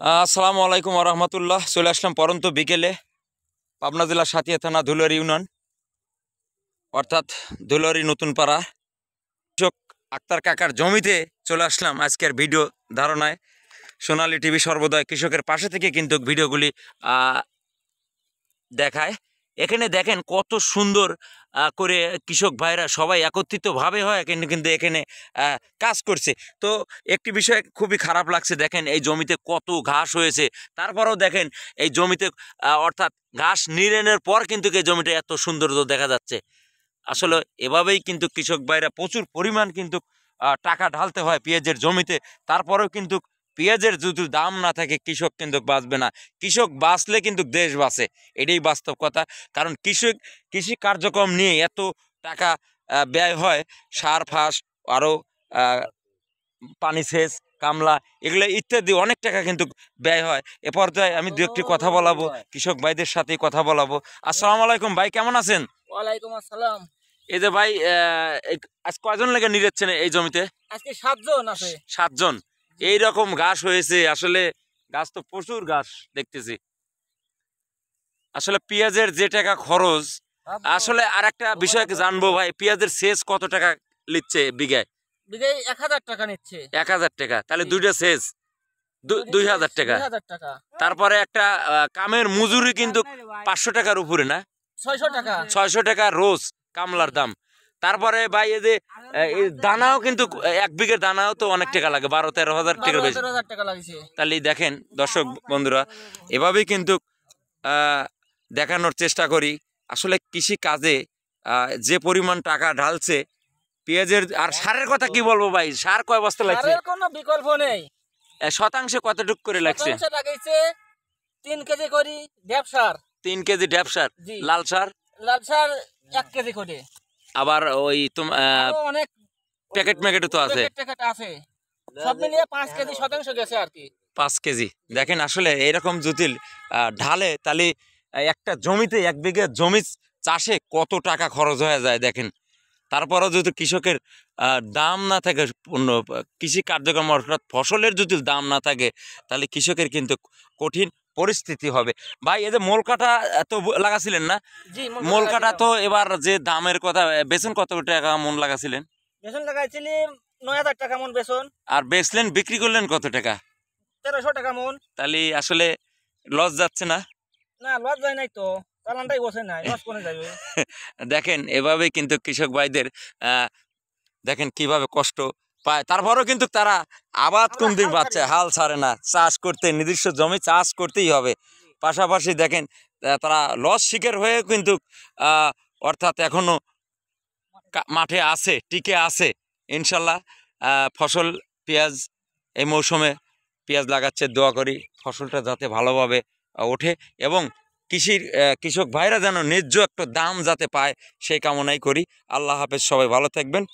আসসালামু আলাইকুম রহমতুল্লাহ। চলে আসলাম পরন্ত বিকেলে পাবনা জেলার সাতিয়া থানা ধুলারি ইউনিয়ন অর্থাৎ ধুলারি নতুন পাড়া কৃষক আক্তার কাকার জমিতে চলে আসলাম আজকের ভিডিও ধারণায়। সোনালী টিভি সর্বদয় কৃষকের পাশে থেকে কিন্তু ভিডিওগুলি দেখায়। এখানে দেখেন কত সুন্দর করে কৃষক ভাইরা সবাই একত্রিতভাবে হয় কিন্তু এখানে কাজ করছে। তো একটি বিষয় খুবই খারাপ লাগছে, দেখেন এই জমিতে কত ঘাস হয়েছে, তারপরেও দেখেন এই জমিতে অর্থাৎ ঘাস নিড়ানোর পর কিন্তু এই জমিটা এত সৌন্দর্য দেখা যাচ্ছে। আসলে এভাবেই কিন্তু কৃষক ভাইরা প্রচুর পরিমাণ কিন্তু টাকা ঢালতে হয় পেঁয়াজের জমিতে, তারপরেও কিন্তু পেঁয়াজের যদি দাম না থাকে কৃষক কিন্তু বাঁচবে না। কৃষক বাঁচলে কিন্তু দেশ বাঁচে, এটাই বাস্তব কথা। কারণ কৃষি কার্যক্রম নিয়ে এত টাকা ব্যয় হয়, সার ফাঁস, আরও পানি সেচ, কামলা, এগুলো ইত্যাদি অনেক টাকা কিন্তু ব্যয় হয়। এ পর্যায়ে আমি দু একটি কথা বলাবো, কৃষক ভাইদের সাথেই কথা বলাবো। আসসালামু আলাইকুম ভাই, কেমন আছেন? ওয়ালাইকুম আসসালাম। এই যে ভাই, আজ কয়জন লেগে নিড়াচ্ছেন এই জমিতে? আজকে 7 জন আছে। 7 জন। এইরকম ঘাস হয়েছে, আসলে গাছ তো প্রচুর ঘাস দেখতেছি। আসলে পেঁয়াজের যে টাকা খরচ, আসলে আর একটা বিষয় জানবো ভাই, পেঁয়াজের সেচ কত টাকা নিচ্ছে বিঘায়? বিঘায় 1000 টাকা নিচ্ছে। 1000 টাকা, তাহলে দুইটা সেচ 2000 টাকা। 2000 টাকা। তারপরে একটা কামের মজুরি কিন্তু 500 টাকার উপরে, না 600 টাকা। 600 টাকা রোজ কামলার দাম। তারপরে ভাই এই যে এই দানাও কিন্তু 1 বিঘের দানাও তো অনেক টাকা লাগে, 12-13 হাজার টাকার বেশি। 12-13 হাজার টাকা লাগছে। তাহলে দেখেন দর্শক বন্ধুরা, এভাবেই কিন্তু দেখানোর চেষ্টা করি আসলে কৃষি কাজে যে পরিমাণ টাকা ঢালছে পেঁয়াজের। আর সারের কথা কি বলবো ভাই, সার কয় বস্তা লাগছে? সারের কোনো বিকল্প নেই। শতাংশে কতটুক করে লাগছে? শতাংশে লাগাইছে 3 কেজি করে ড্যাপ সার। 3 কেজি ড্যাপ সার। জি। লাল সার? লাল সার 1 কেজি করে। আবার ওই আরো অনেক প্যাকেট ম্যাকেটও তো আছে। প্যাকেট আছে। সব মিলিয়ে 5 কেজি শতাংশ গেছে আর কি। 5 কেজি। দেখেন আসলে এরকম যদি ঢালে তাহলে একটা জমিতে 1 বিঘা জমি চাষে কত টাকা খরচ হয়ে যায় দেখেন। তারপরেও যদি কৃষকের দাম না থাকে, কৃষি কার্যক্রম অর্থাৎ ফসলের যদি দাম না থাকে, তাহলে কৃষকের কিন্তু কঠিন পরিস্থিতি হবে। ভাই এই যে মোল কাটা তো লাগাছিলেন না? জি, মোল কাটা তো এবার যে দামের কথা, বেচন কত টাকা মন লাগাছিলেন? বেসন লাগাইছিলি 9000 টাকা মন বেসন। আর বেচলেন, বিক্রি করলেন কত টাকা? 1300 টাকা মন। তাহলে আসলে লস যাচ্ছে না? না, লস যায় নাই তো, চালানটাই বসে নাই, লস কোনে যাবে? দেখেন এভাবে কিন্তু কৃষক ভাইদের দেখেন কিভাবে কষ্ট পায়, তারপরেও কিন্তু তারা আবাদ কোন দিন পাচ্ছে, হাল ছাড়ে না, চাষ করতে নিজস্ব জমি চাষ করতেই হবে। পাশাপাশি দেখেন তারা লস শিকার হয়ে কিন্তু অর্থাৎ এখনো মাঠে আছে, টিকে আছে। ইনশাল্লাহ ফসল পেঁয়াজ এই মৌসুমে পেঁয়াজ লাগাচ্ছে, দোয়া করি ফসলটা যাতে ভালোভাবে ওঠে এবং কৃষক ভাইরা যেন ন্যায্য একটা দাম যাতে পায় সেই কামনাই করি। আল্লাহ হাফেজ, সবাই ভালো থাকবেন।